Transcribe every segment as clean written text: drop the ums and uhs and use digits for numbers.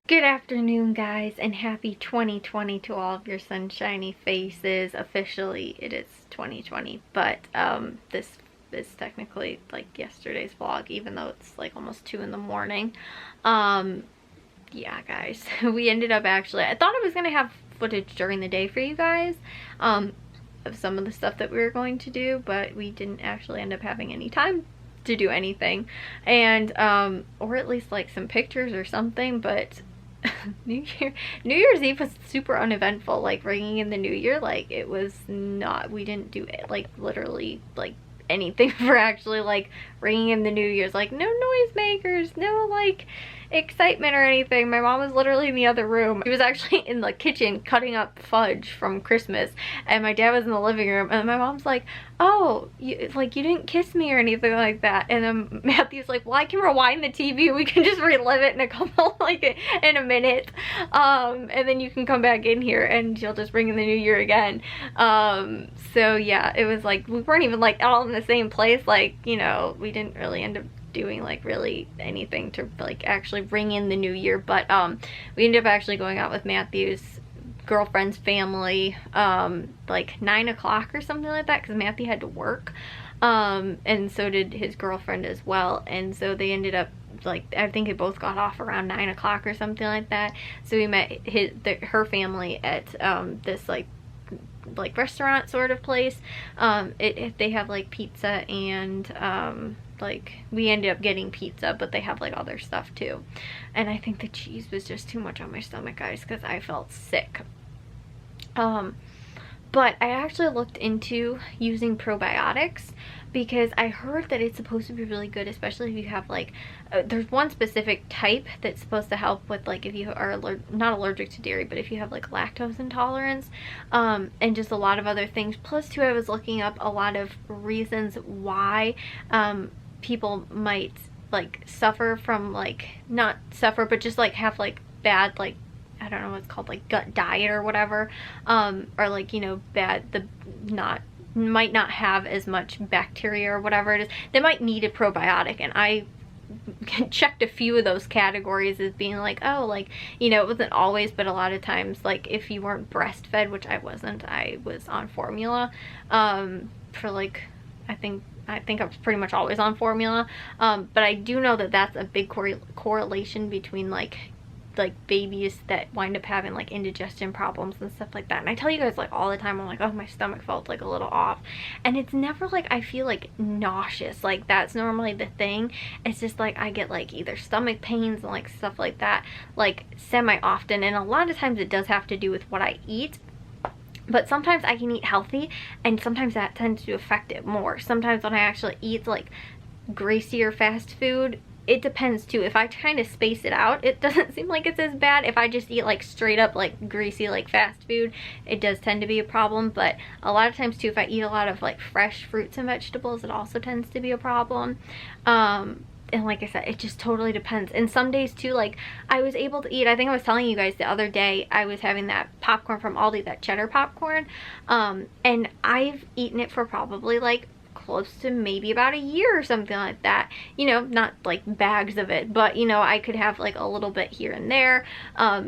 Good afternoon, guys, and happy 2020 to all of your sunshiny faces. Officially, it is 2020, but this is technically like yesterday's vlog, even though it's like almost 2 in the morning. Yeah, guys, we ended up actually, I thought I was gonna have footage during the day for you guys, of some of the stuff that we were going to do, but we didn't actually end up having any time to do anything, and or at least like some pictures or something. But New Year's Eve was super uneventful. Like ringing in the new year, like it was not, we didn't do it like literally like anything for actually like ringing in the new year's. Like no noisemakers, no like excitement or anything. My mom was literally in the other room. She was actually in the kitchen cutting up fudge from Christmas, and my dad was in the living room, and my mom's like, oh, you didn't kiss me or anything like that. And then Matthew's like, well, I can rewind the TV, we can just relive it in a couple like in a minute, and then you can come back in here and she'll just bring in the new year again. So yeah, it was like we weren't even like all in the same place. Like, you know, we didn't really end up doing like really anything to like actually ring in the new year. But we ended up actually going out with Matthew's girlfriend's family like 9 o'clock or something like that, because Matthew had to work, and so did his girlfriend as well. And so they ended up, like, I think they both got off around 9 o'clock or something like that. So we met her family at this like restaurant sort of place. They have like pizza, and like we ended up getting pizza, but they have like other stuff too. And I think the cheese was just too much on my stomach, guys, because I felt sick. But I actually looked into using probiotics, because I heard that it's supposed to be really good, especially if you have like there's one specific type that's supposed to help with like if you are not allergic to dairy, but if you have like lactose intolerance, and just a lot of other things. Plus too, I was looking up a lot of reasons why people might like suffer from, like, not suffer, but just like have like bad, like, I don't know what it's called, like gut diet or whatever, or like, you know, might not have as much bacteria or whatever it is. They might need a probiotic, and I checked a few of those categories as being like, oh, like, you know, it wasn't always, but a lot of times, like if you weren't breastfed, which I wasn't, I was on formula for like, I think I was pretty much always on formula, but I do know that that's a big correlation between like babies that wind up having like indigestion problems and stuff like that. And I tell you guys like all the time, I'm like, oh, my stomach felt like a little off, and it's never like I feel like nauseous, like that's normally the thing. It's just like I get like either stomach pains and like stuff like that, like semi often, and a lot of times it does have to do with what I eat. But sometimes I can eat healthy, and sometimes that tends to affect it more. Sometimes when I actually eat like greasier fast food, it depends too. If I kind of space it out, it doesn't seem like it's as bad. If I just eat like straight up like greasy like fast food, it does tend to be a problem. But a lot of times too, if I eat a lot of like fresh fruits and vegetables, it also tends to be a problem. And like I said, it just totally depends. And some days too, like I was able to eat, I think I was telling you guys the other day, I was having that popcorn from Aldi, that cheddar popcorn, and I've eaten it for probably like close to maybe about a year or something like that. You know, not like bags of it, but you know, I could have like a little bit here and there,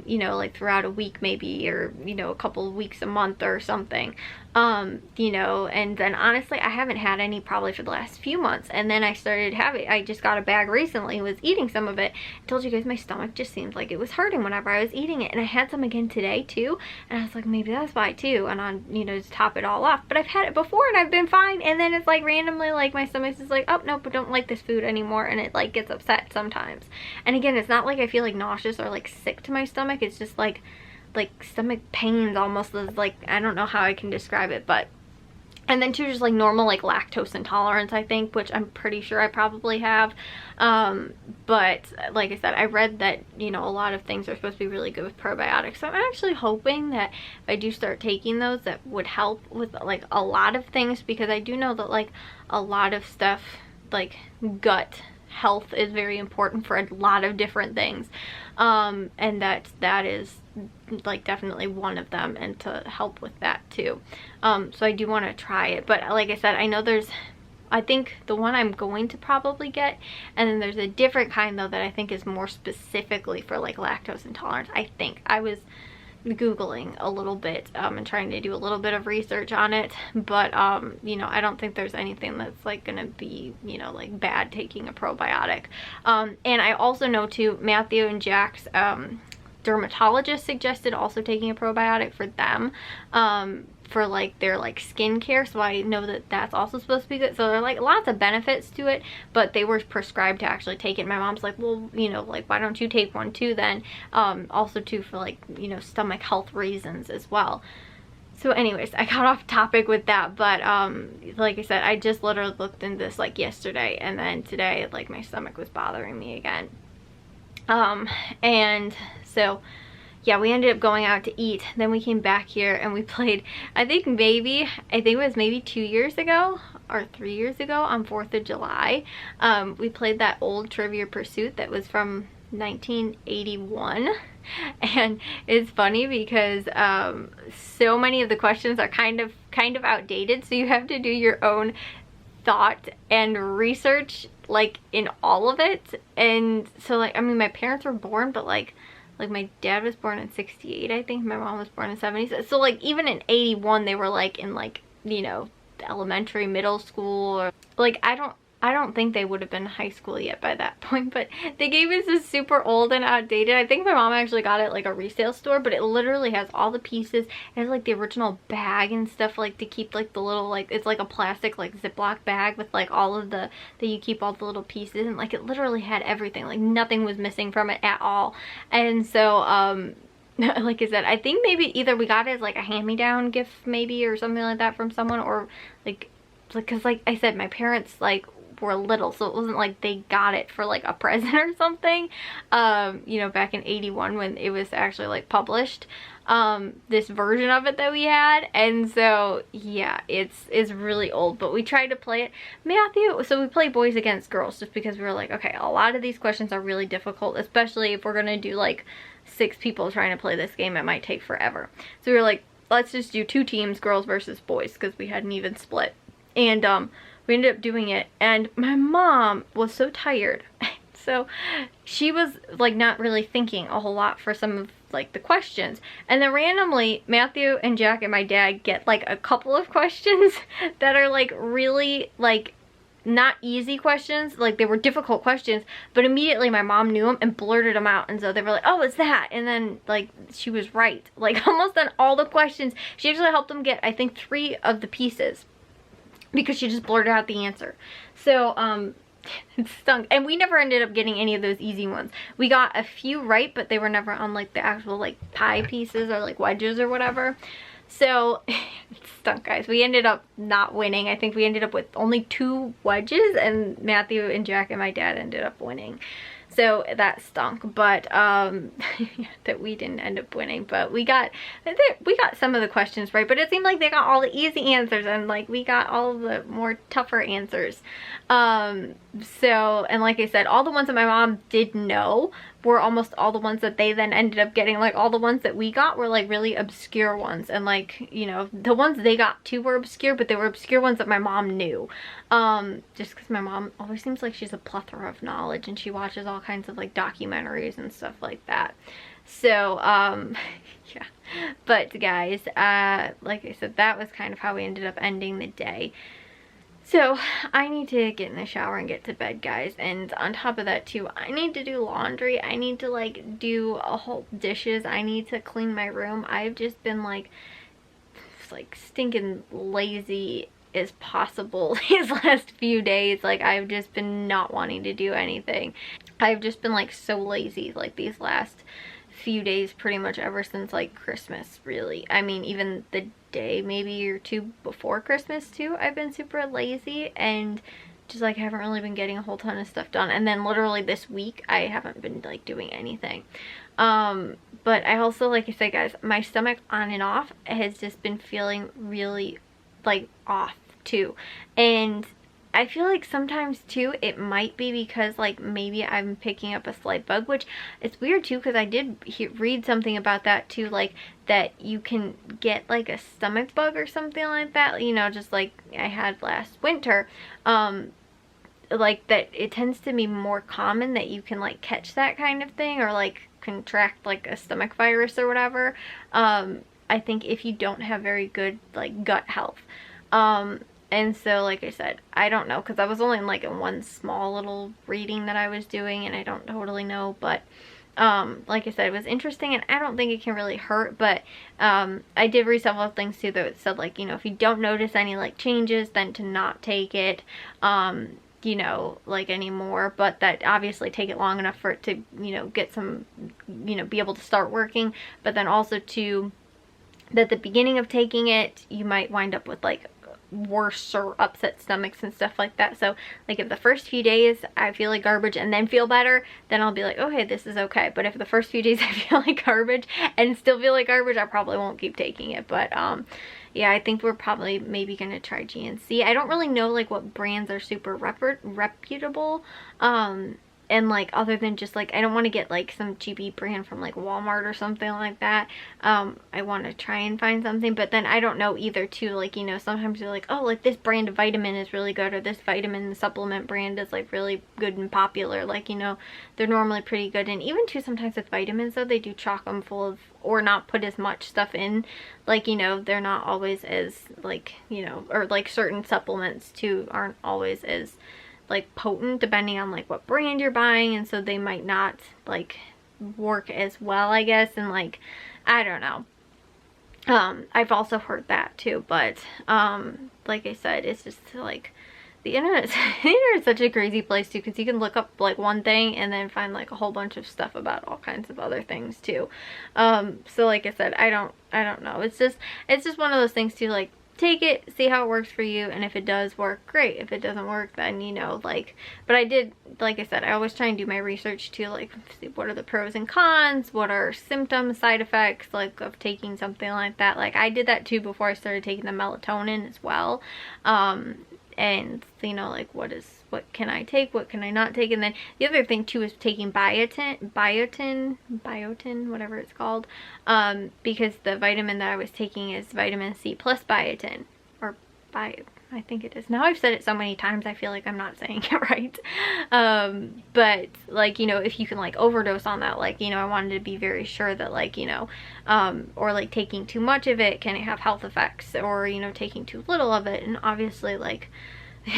you know, like throughout a week maybe, or you know, a couple of weeks, a month or something. You know, and then honestly I haven't had any probably for the last few months, and then I started having, I just got a bag recently, was eating some of it. I told you guys my stomach just seemed like it was hurting whenever I was eating it, and I had some again today too, and I was like, maybe that's why too. And on, you know, to top it all off, but I've had it before and I've been fine, and then it's like randomly like my stomach is like, oh nope, I don't like this food anymore, and it like gets upset sometimes. And again, it's not like I feel like nauseous or like sick to my stomach, it's just like stomach pains almost, is like, I don't know how I can describe it. But and then too, just like normal like lactose intolerance, I think, which I'm pretty sure I probably have. But like I said, I read that, you know, a lot of things are supposed to be really good with probiotics, so I'm actually hoping that if I do start taking those, that would help with like a lot of things, because I do know that like a lot of stuff like gut health is very important for a lot of different things, and that is like definitely one of them, and to help with that too. So I do want to try it, but like I said, I know there's I think the one I'm going to probably get, and then there's a different kind though that I think is more specifically for like lactose intolerance. I think I was Googling a little bit and trying to do a little bit of research on it, but you know, I don't think there's anything that's like gonna be, you know, like bad taking a probiotic. And I also know too, Matthew and Jack's dermatologist suggested also taking a probiotic for them, for like their like skincare, so I know that that's also supposed to be good. So there are like lots of benefits to it, but they were prescribed to actually take it. My mom's like, well, you know, like why don't you take one too then, also too for like, you know, stomach health reasons as well. So anyways, I got off topic with that, but like I said, I just literally looked into this like yesterday, and then today like my stomach was bothering me again. And so yeah, we ended up going out to eat. Then we came back here and we played, I think it was maybe 2 years ago or 3 years ago on 4th of July. We played that old Trivia Pursuit that was from 1981. And it's funny because so many of the questions are kind of outdated, so you have to do your own thought and research like in all of it. And so like, I mean, my parents were born, but like my dad was born in 68, I think. My mom was born in 70. So like even in 81 they were like in like, you know, elementary, middle school, or like I don't think they would have been in high school yet by that point, but they gave us this super old and outdated. I think my mom actually got it at like a resale store, but it literally has all the pieces. It has like the original bag and stuff, like to keep like the little, like it's like a plastic like Ziploc bag with like all of the, that you keep all the little pieces, and like it literally had everything, like nothing was missing from it at all. And so like I said, I think maybe either we got it as like a hand-me-down gift maybe or something like that from someone, or like because like I said, my parents like were little, so it wasn't like they got it for like a present or something, you know, back in 81 when it was actually like published, this version of it that we had. And so yeah, it's really old, but we tried to play it. Matthew, so we play boys against girls just because we were like, okay, a lot of these questions are really difficult, especially if we're gonna do like 6 people trying to play this game. It might take forever, so we were like, let's just do 2 teams, girls versus boys, because we had an even split. And we ended up doing it, and my mom was so tired so she was like not really thinking a whole lot for some of like the questions, and then randomly Matthew and Jack and my dad get like a couple of questions that are like really like not easy questions, like they were difficult questions, but immediately my mom knew them and blurted them out, and so they were like, oh, it's that, and then like she was right like almost on all the questions. She actually helped them get I think 3 of the pieces because she just blurted out the answer. So it stunk, and we never ended up getting any of those easy ones. We got a few right, but they were never on like the actual like pie pieces or like wedges or whatever. So it stunk, guys. We ended up not winning. I think we ended up with only 2 wedges, and Matthew and Jack and my dad ended up winning. So that stunk, but that we didn't end up winning. But we got some of the questions right, but it seemed like they got all the easy answers, and like we got all of the more tougher answers. So, and like I said, all the ones that my mom did know were almost all the ones that they then ended up getting. Like all the ones that we got were like really obscure ones, and like, you know, the ones they got too were obscure, but they were obscure ones that my mom knew, just because my mom always seems like she's a plethora of knowledge, and she watches all kinds of like documentaries and stuff like that. So yeah, but guys, like I said, that was kind of how we ended up ending the day. So I need to get in the shower and get to bed, guys, and on top of that too, I need to do laundry. I need to like do a whole dishes. I need to clean my room. I've just been like stinking lazy as possible these last few days. Like I've just been not wanting to do anything. I've just been like so lazy like these last few days, pretty much ever since like Christmas, really. I mean, even the day maybe or 2 before Christmas too, I've been super lazy, and just like haven't really been getting a whole ton of stuff done. And then literally this week I haven't been like doing anything. But I also, like I said, guys, my stomach on and off has just been feeling really like off too, and I feel like sometimes too it might be because like maybe I'm picking up a slight bug, which it's weird too because I did read something about that too, like that you can get like a stomach bug or something like that, you know, just like I had last winter. Like that it tends to be more common that you can like catch that kind of thing, or like contract like a stomach virus or whatever. I think if you don't have very good like gut health. And so like I said, I don't know, because I was only in like in one small little reading that I was doing, and I don't totally know, but like I said, it was interesting, and I don't think it can really hurt, but I did read several things too that said like, you know, if you don't notice any like changes, then to not take it, you know, like anymore, but that obviously take it long enough for it to, you know, get some, you know, be able to start working, but then also to that the beginning of taking it, you might wind up with like worse or upset stomachs and stuff like that. So like if the first few days I feel like garbage and then feel better, then I'll be like, okay, this is okay. But if the first few days I feel like garbage and still feel like garbage, I probably won't keep taking it. But yeah, I think we're probably maybe gonna try GNC. I don't really know like what brands are super reputable, and like other than just like I don't want to get like some cheapy brand from like Walmart or something like that. I want to try and find something, but then I don't know either too, like, you know, sometimes you're like, oh, like this brand of vitamin is really good, or this vitamin supplement brand is like really good and popular, like, you know, they're normally pretty good. And even too sometimes with vitamins though, they do chock them full of, or not put as much stuff in, like, you know, they're not always as like, you know, or like certain supplements too aren't always as like potent depending on like what brand you're buying, and so they might not like work as well, I guess, and like I don't know. I've also heard that too, but like I said, it's just like the internet is such a crazy place too, because you can look up like one thing and then find like a whole bunch of stuff about all kinds of other things too. So like I said, I don't know, it's just one of those things too, like take it, see how it works for you, and if it does work, great. If it doesn't work, then, you know, like, but I did, like I said, I always try and do my research too, like see what are the pros and cons, what are symptoms, side effects like of taking something like that. Like I did that too before I started taking the melatonin as well, and you know, like what can I take, what can I not take. And then the other thing too is taking biotin, whatever it's called, because the vitamin that I was taking is vitamin C plus biotin, or I think it is. Now I've said it so many times I feel like I'm not saying it right. But like, you know, if you can like overdose on that, like, you know, I wanted to be very sure that like, you know, or like taking too much of it, can it have health effects, or, you know, taking too little of it. And obviously like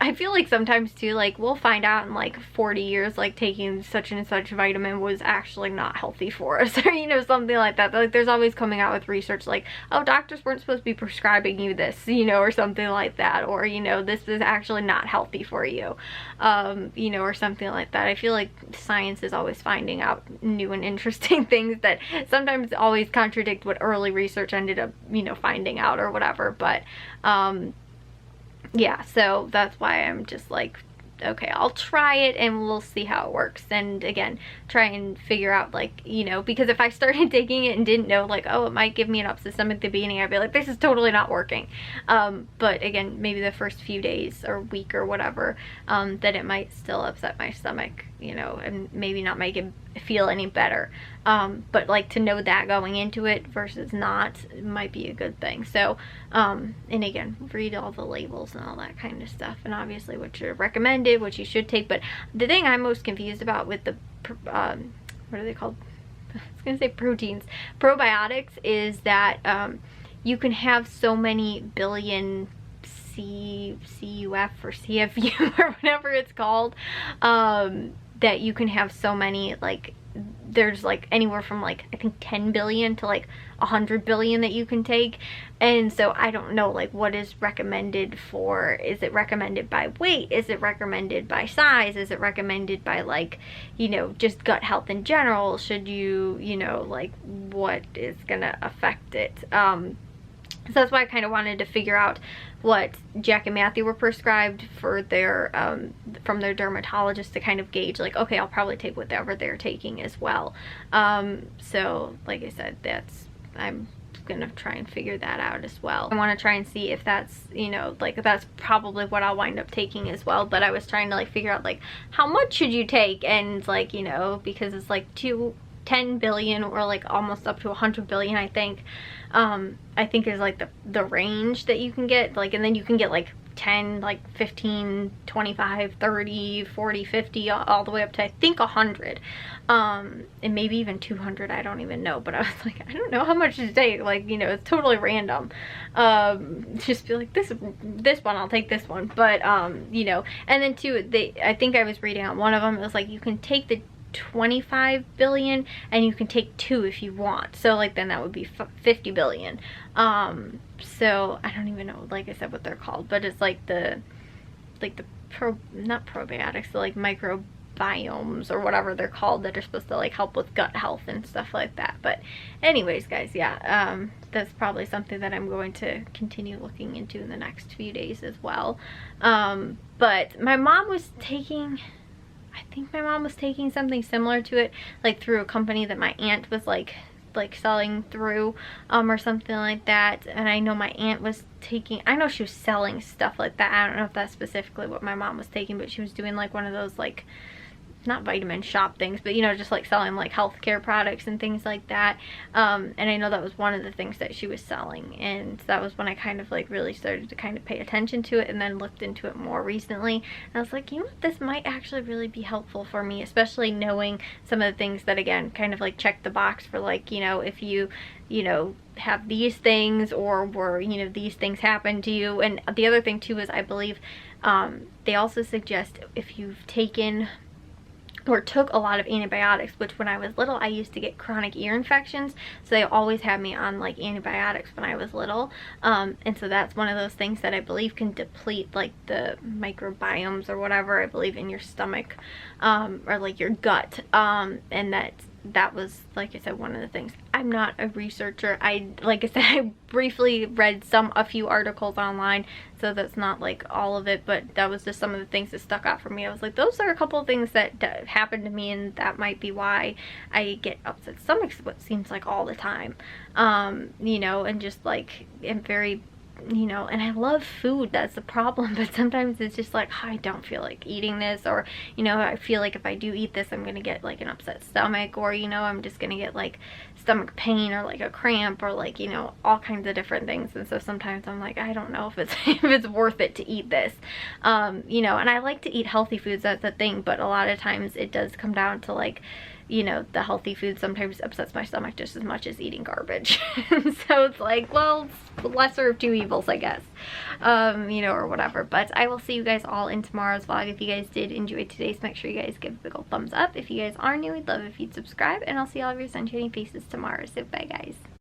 I feel like sometimes too, like we'll find out in like 40 years like taking such and such vitamin was actually not healthy for us, or, you know, something like that. Like there's always coming out with research like, oh, doctors weren't supposed to be prescribing you this, you know, or something like that, or, you know, this is actually not healthy for you, you know, or something like that. I feel like science is always finding out new and interesting things that sometimes always contradict what early research ended up, you know, finding out or whatever. But yeah, so that's why I'm just like, okay, I'll try it and we'll see how it works. And again, try and figure out like, you know, because if I started taking it and didn't know like, oh, it might give me an upset stomach at the beginning, I'd be like, this is totally not working. But again, maybe the first few days or week or whatever, that it might still upset my stomach, you know, and maybe not make it feel any better. But like to know that going into it versus not might be a good thing. So, and again, read all the labels and all that kind of stuff, and obviously what you're recommended, what you should take. But the thing I'm most confused about with the, what are they called? I was gonna say proteins. Probiotics is that, you can have so many billion CUF or CFU or whatever it's called, that you can have so many, like there's like anywhere from like I think 10 billion to like 100 billion that you can take. And so I don't know like what is recommended for. Is it recommended by weight? Is it recommended by size? Is it recommended by like, you know, just gut health in general? Should you, you know, like what is gonna affect it? So that's why I kind of wanted to figure out what Jack and Matthew were prescribed for their, from their dermatologist, to kind of gauge like, okay, I'll probably take whatever they're taking as well. So like I said, I'm gonna try and figure that out as well. I want to try and see if that's, you know, like that's probably what I'll wind up taking as well. But I was trying to like figure out like how much should you take, and like, you know, because it's like 10 billion or like almost up to 100 billion, I think is like the range that you can get, like, and then you can get like 10, like 15, 25, 30, 40, 50, all the way up to I think 100, and maybe even 200, I don't even know. But I was like, I don't know how much to take, like, you know, it's totally random. Just feel like this one, I'll take this one. But you know, and then too, I think I was reading on one of them, it was like you can take the 25 billion and you can take 2 if you want, so like then that would be 50 billion. So I don't even know, like I said, what they're called, but it's like the not probiotics, so like microbiomes or whatever they're called, that are supposed to like help with gut health and stuff like that. But anyways, guys, yeah, that's probably something that I'm going to continue looking into in the next few days as well. But my mom was taking, I think my mom was taking something similar to it, like through a company that my aunt was like selling through, or something like that. And I know my aunt was taking, I know she was selling stuff like that. I don't know if that's specifically what my mom was taking, but she was doing like one of those like, not vitamin shop things, but you know, just like selling like healthcare products and things like that. And I know that was one of the things that she was selling, and that was when I kind of like really started to kind of pay attention to it, and then looked into it more recently. And I was like, you know what, this might actually really be helpful for me, especially knowing some of the things that, again, kind of like check the box for, like, you know, if you know, have these things, or were, you know, these things happen to you. And the other thing too is, I believe they also suggest if you've taken or took a lot of antibiotics, which when I was little I used to get chronic ear infections, so they always had me on like antibiotics when I was little, and so that's one of those things that I believe can deplete like the microbiomes or whatever, I believe, in your stomach, or like your gut, and that was, like I said, one of the things. I'm not a researcher. Like I said, I briefly read a few articles online, so that's not like all of it, but that was just some of the things that stuck out for me. I was like, those are a couple of things that happened to me, and that might be why I get upset stomachs, what seems like all the time, you know, and just like, I'm very, you know, and I love food, that's the problem, but sometimes it's just like, I don't feel like eating this, or, you know, I feel like if I do eat this I'm gonna get like an upset stomach, or, you know, I'm just gonna get like stomach pain, or like a cramp, or like, you know, all kinds of different things. And so sometimes I'm like, I don't know if it's if it's worth it to eat this, you know. And I like to eat healthy foods, that's the thing, but a lot of times it does come down to like, you know, the healthy food sometimes upsets my stomach just as much as eating garbage. So it's like, well, it's lesser of two evils, I guess, you know, or whatever. But I will see you guys all in tomorrow's vlog. If you guys did enjoy today's, make sure you guys give a big old thumbs up. If you guys are new, I'd love if you'd subscribe, and I'll see all of your sunshiny faces tomorrow. So bye, guys.